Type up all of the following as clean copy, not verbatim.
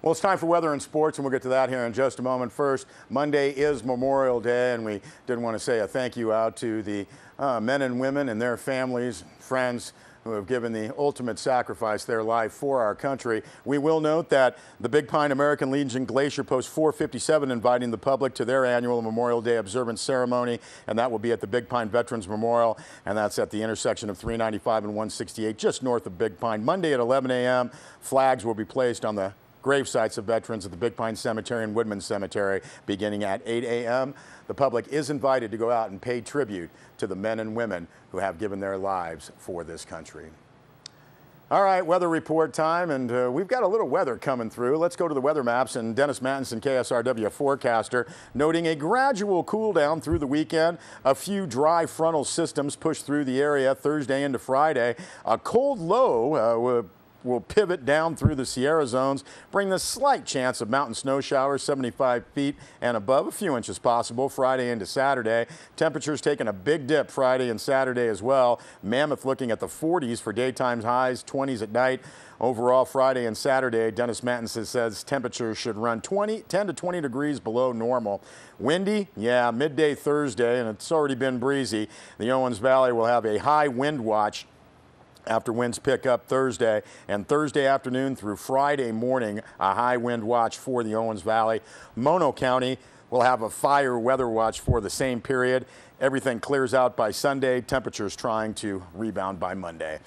Well, it's time for weather and sports, and we'll get to that here in just a moment. First, Monday is Memorial Day, and we did want to say a thank you out to the men and women and their families, friends who have given the ultimate sacrifice, their life for our country. We will note that the Big Pine American Legion Glacier Post 457 inviting the public to their annual Memorial Day observance ceremony, and that will be at the Big Pine Veterans Memorial, and that's at the intersection of 395 and 168, just north of Big Pine. Monday at 11 a.m., flags will be placed on the grave sites of veterans at the Big Pine Cemetery and Woodman Cemetery beginning at 8 a.m. The public is invited to go out and pay tribute to the men and women who have given their lives for this country. All right, weather report time, and we've got a little weather coming through. Let's go to the weather maps, and Dennis Mattinson, KSRW forecaster, noting a gradual cool down through the weekend. A few dry frontal systems push through the area Thursday into Friday. A cold low will pivot down through the Sierra zones, bring the slight chance of mountain snow showers 75 feet and above, a few inches possible Friday into Saturday. Temperatures taking a big dip Friday and Saturday as well. Mammoth looking at the 40s for daytime highs, 20s at night. Overall, Friday and Saturday, Dennis Mattinson says temperatures should run 10 to 20 degrees below normal. Windy, yeah, midday Thursday, and it's already been breezy. The Owens Valley will have a high wind watch after winds pick up Thursday, and Thursday afternoon through Friday morning, a high wind watch for the Owens Valley. Mono County will have a fire weather watch for the same period. Everything clears out by Sunday. Temperatures trying to rebound by Monday.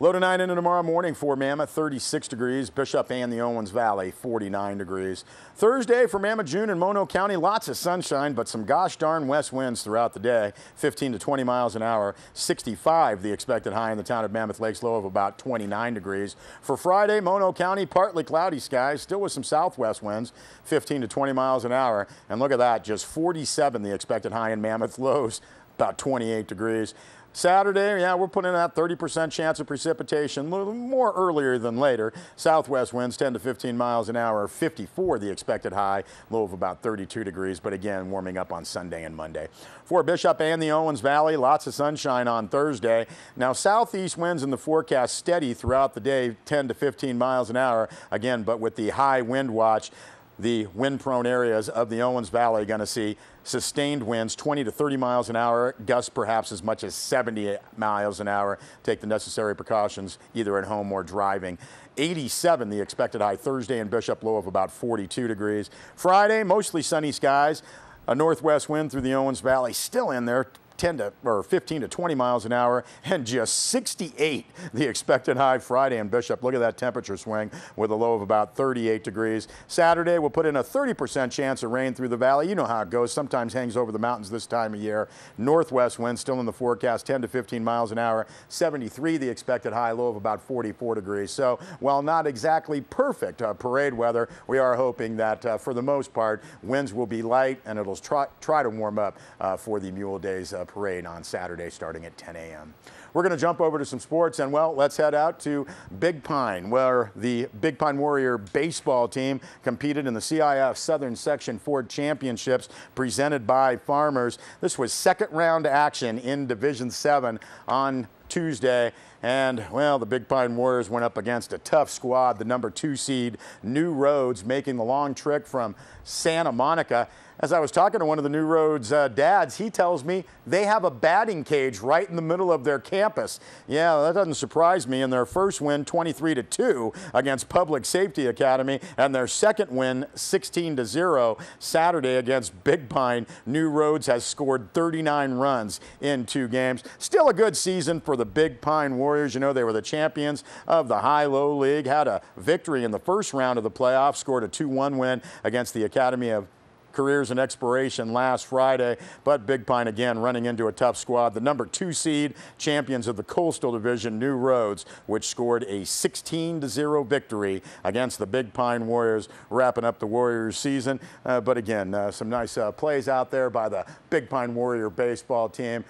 Low to 9 into tomorrow morning for Mammoth, 36 degrees. Bishop and the Owens Valley, 49 degrees. Thursday for Mammoth, June and Mono County, lots of sunshine, but some gosh darn west winds throughout the day, 15 to 20 miles an hour. 65 the expected high in the town of Mammoth Lakes, low of about 29 degrees. For Friday, Mono County, partly cloudy skies, still with some southwest winds, 15 to 20 miles an hour. And look at that, just 47 the expected high in Mammoth, lows about 28 degrees. Saturday, yeah, we're putting in that 30% chance of precipitation, a little more earlier than later. Southwest winds 10 to 15 miles an hour, 54 the expected high, low of about 32 degrees, but again, warming up on Sunday and Monday. For Bishop and the Owens Valley, lots of sunshine on Thursday. Now, southeast winds in the forecast steady throughout the day, 10 to 15 miles an hour, again, but with the high wind watch. The wind-prone areas of the Owens Valley are going to see sustained winds 20 to 30 miles an hour, gusts perhaps as much as 70 miles an hour. Take the necessary precautions either at home or driving. 87 the expected high Thursday in Bishop, low of about 42 degrees. Friday, mostly sunny skies. A northwest wind through the Owens Valley still in there. 15 to 20 miles an hour, and just 68 the expected high Friday in Bishop. Look at that temperature swing with a low of about 38 degrees. Saturday, we'll put in a 30% chance of rain through the valley. You know how it goes. Sometimes hangs over the mountains this time of year. Northwest wind still in the forecast, 10 to 15 miles an hour. 73 the expected high, low of about 44 degrees. So while not exactly perfect parade weather, we are hoping that for the most part, winds will be light, and it'll try to warm up for the Mule Days parade on Saturday starting at 10 a.m. We're going to jump over to some sports, and well, let's head out to Big Pine, where the Big Pine Warrior baseball team competed in the CIF Southern Section Ford Championships presented by Farmers. This was second round action in Division 7 on Tuesday. And, well, the Big Pine Warriors went up against a tough squad, the number 2 seed, New Roads, making the long trek from Santa Monica. As I was talking to one of the New Roads dads, he tells me they have a batting cage right in the middle of their campus. Yeah, that doesn't surprise me. In their first win, 23-2 against Public Safety Academy, and their second win, 16-0 Saturday against Big Pine. New Roads has scored 39 runs in 2 games. Still a good season for the Big Pine Warriors. You know, they were the champions of the High-Low League, had a victory in the first round of the playoffs, scored a 2-1 win against the Academy of Careers and Exploration last Friday, but Big Pine again running into a tough squad. The number 2 seed, champions of the Coastal Division, New Roads, which scored a 16-0 victory against the Big Pine Warriors, wrapping up the Warriors season. But again, some nice plays out there by the Big Pine Warrior baseball team.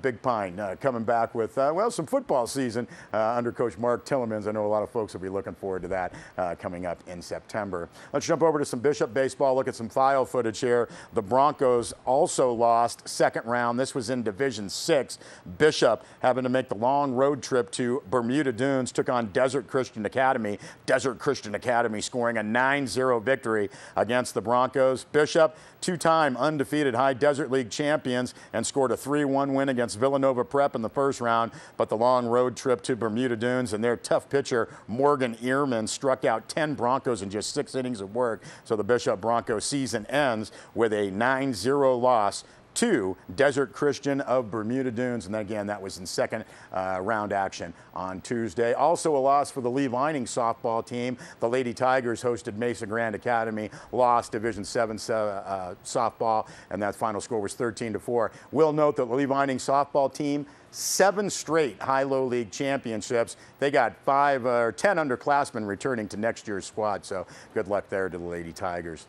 Big Pine coming back with, well, some football season under Coach Mark Tillemans. I know a lot of folks will be looking forward to that coming up in September. Let's jump over to some Bishop baseball, look at some file footage. footage here. The Broncos also lost second round. This was in Division 6. Bishop having to make the long road trip to Bermuda Dunes, took on Desert Christian Academy. Desert Christian Academy scoring a 9-0 victory against the Broncos. Bishop, two-time undefeated High Desert League champions, and scored a 3-1 win against Villanova Prep in the first round. But the long road trip to Bermuda Dunes and their tough pitcher Morgan Ehrman struck out 10 Broncos in just 6 innings of work. So the Bishop Broncos season ends with a 9-0 loss to Desert Christian of Bermuda Dunes. And then again, that was in second round action on Tuesday. Also a loss for the Lee Vining softball team. The Lady Tigers hosted Mesa Grand Academy, lost Division 7 softball, and that final score was 13-4. We'll note that the Lee Vining softball team, 7 straight high-low league championships. They got 5 or 10 underclassmen returning to next year's squad, so good luck there to the Lady Tigers.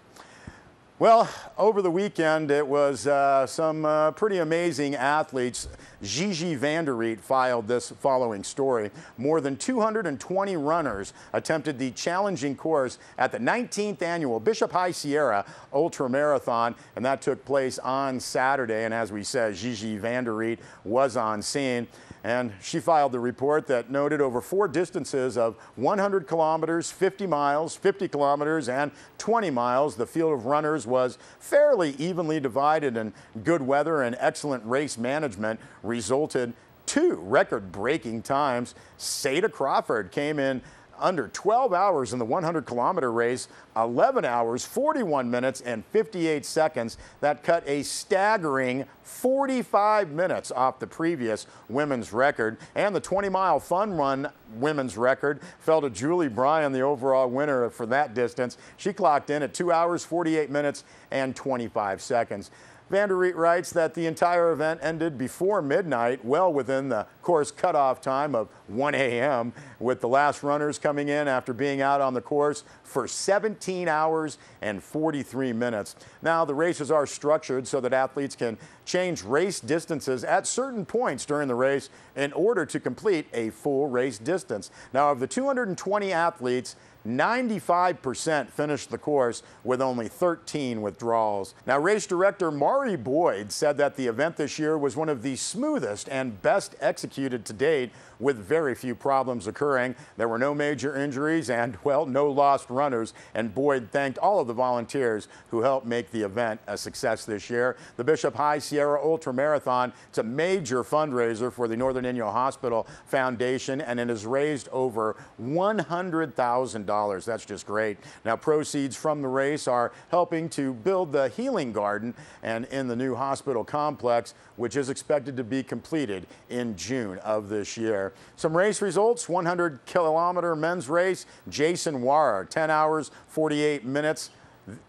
Well, over the weekend, it was some pretty amazing athletes. Gigi Vanderriet filed this following story. More than 220 runners attempted the challenging course at the 19th annual Bishop High Sierra Ultra Marathon, and that took place on Saturday. And as we said, Gigi Vanderriet was on scene. And she filed the report that noted over 4 distances of 100 kilometers, 50 miles, 50 kilometers, and 20 miles. The field of runners was fairly evenly divided, and good weather and excellent race management resulted 2 record-breaking times. Seda Crawford came in under 12 hours in the 100-kilometer race, 11 hours, 41 minutes, and 58 seconds. That cut a staggering 45 minutes off the previous women's record. And the 20-mile fun run women's record fell to Julie Bryan, the overall winner for that distance. She clocked in at 2 hours, 48 minutes, and 25 seconds. Vanderriet writes that the entire event ended before midnight, well within the course cutoff time of 1 a.m., with the last runners coming in after being out on the course for 17 hours and 43 minutes. Now, the races are structured so that athletes can change race distances at certain points during the race in order to complete a full race distance. Now, of the 220 athletes, 95% finished the course with only 13 withdrawals. Now, race director Maury Boyd said that the event this year was one of the smoothest and best executed to date, with very few problems occurring. There were no major injuries and, well, no lost runners. And Boyd thanked all of the volunteers who helped make the event a success this year. The Bishop High Sierra Ultra Marathon, it's a major fundraiser for the Northern Inyo Hospital Foundation, and it has raised over $100,000. That's just great. Now, proceeds from the race are helping to build the Healing Garden and in the new hospital complex, which is expected to be completed in June of this year. Some race results: 100-kilometer men's race, Jason Warrer, 10 hours, 48 minutes,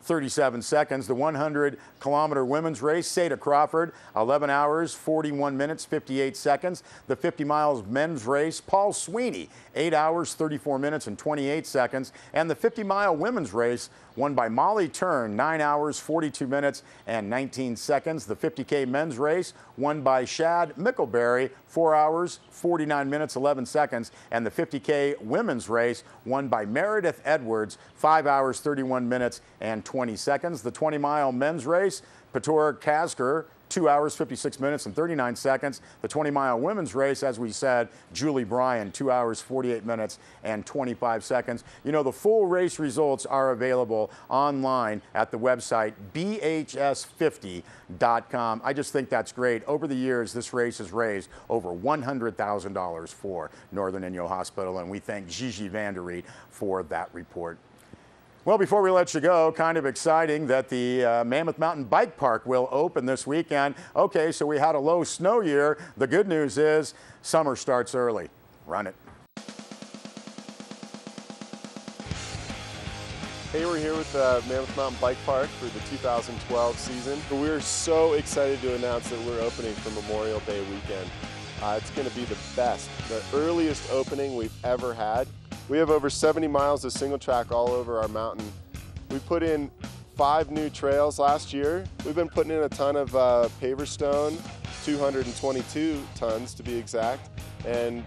37 seconds. The 100-kilometer women's race, Seda Crawford, 11 hours, 41 minutes, 58 seconds. The 50 miles men's race, Paul Sweeney, 8 hours, 34 minutes, and 28 seconds. And the 50-mile women's race, won by Molly Turn, 9 hours, 42 minutes, and 19 seconds. The 50K men's race, won by Shad Mickleberry, 4 hours, 49 minutes, 11 seconds. And the 50K women's race, won by Meredith Edwards, 5 hours, 31 minutes, and 20 seconds. The 20-mile men's race, Pator Kasker, 2 hours, 56 minutes, and 39 seconds. The 20-mile women's race, as we said, Julie Bryan, 2 hours, 48 minutes, and 25 seconds. You know, the full race results are available online at the website bhs50.com. I just think that's great. Over the years, this race has raised over $100,000 for Northern Inyo Hospital, and we thank Gigi Vanderriet for that report. Well, before we let you go, kind of exciting that the Mammoth Mountain Bike Park will open this weekend. Okay, so we had a low snow year. The good news is summer starts early. Run it. Hey, we're here with Mammoth Mountain Bike Park for the 2012 season. We're so excited to announce that we're opening for Memorial Day weekend. It's going to be the best, the earliest opening we've ever had. We have over 70 miles of single track all over our mountain. We put in 5 new trails last year. We've been putting in a ton of paver stone, 222 tons to be exact, and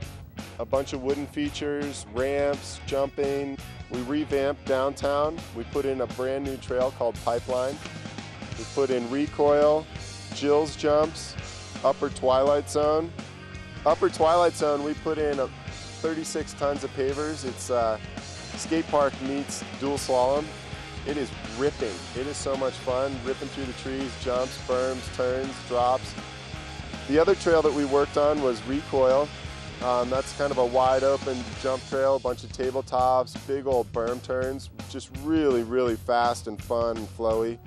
a bunch of wooden features, ramps, jumping. We revamped downtown. We put in a brand new trail called Pipeline. We put in recoil, Jill's jumps, upper twilight zone. Upper twilight zone, we put in 36 tons of pavers. It's skate park meets dual slalom. It is ripping. It is so much fun, ripping through the trees, jumps, berms, turns, drops. The other trail that we worked on was recoil. That's kind of a wide open jump trail, a bunch of tabletops, big old berm turns, just really, really fast and fun and flowy.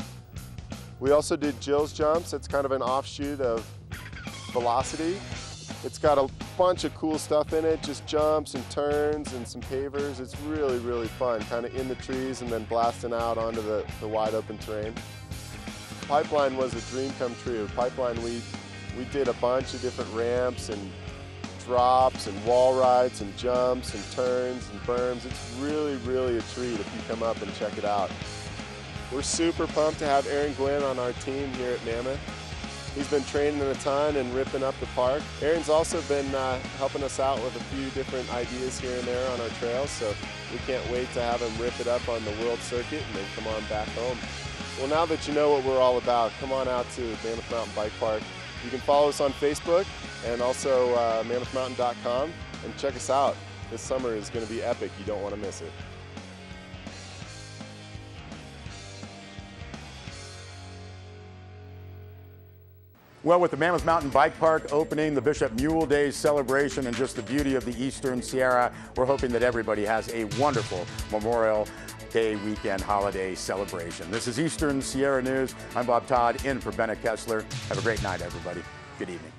We also did Jill's jumps. It's kind of an offshoot of Velocity. It's got a bunch of cool stuff in it, just jumps and turns and some pavers. It's really, really fun, kind of in the trees and then blasting out onto the wide open terrain. Pipeline was a dream come true. Pipeline, we did a bunch of different ramps and drops and wall rides and jumps and turns and berms. It's really, really a treat if you come up and check it out. We're super pumped to have Aaron Gwynn on our team here at Mammoth. He's been training a ton and ripping up the park. Aaron's also been helping us out with a few different ideas here and there on our trails, so we can't wait to have him rip it up on the world circuit and then come on back home. Well, now that you know what we're all about, come on out to Mammoth Mountain Bike Park. You can follow us on Facebook and also mammothmountain.com and check us out. This summer is going to be epic. You don't want to miss it. Well, with the Mammoth Mountain Bike Park opening, the Bishop Mule Days celebration, and just the beauty of the Eastern Sierra, we're hoping that everybody has a wonderful Memorial Day weekend holiday celebration. This is Eastern Sierra News. I'm Bob Todd, in for Bennett Kessler. Have a great night, everybody. Good evening.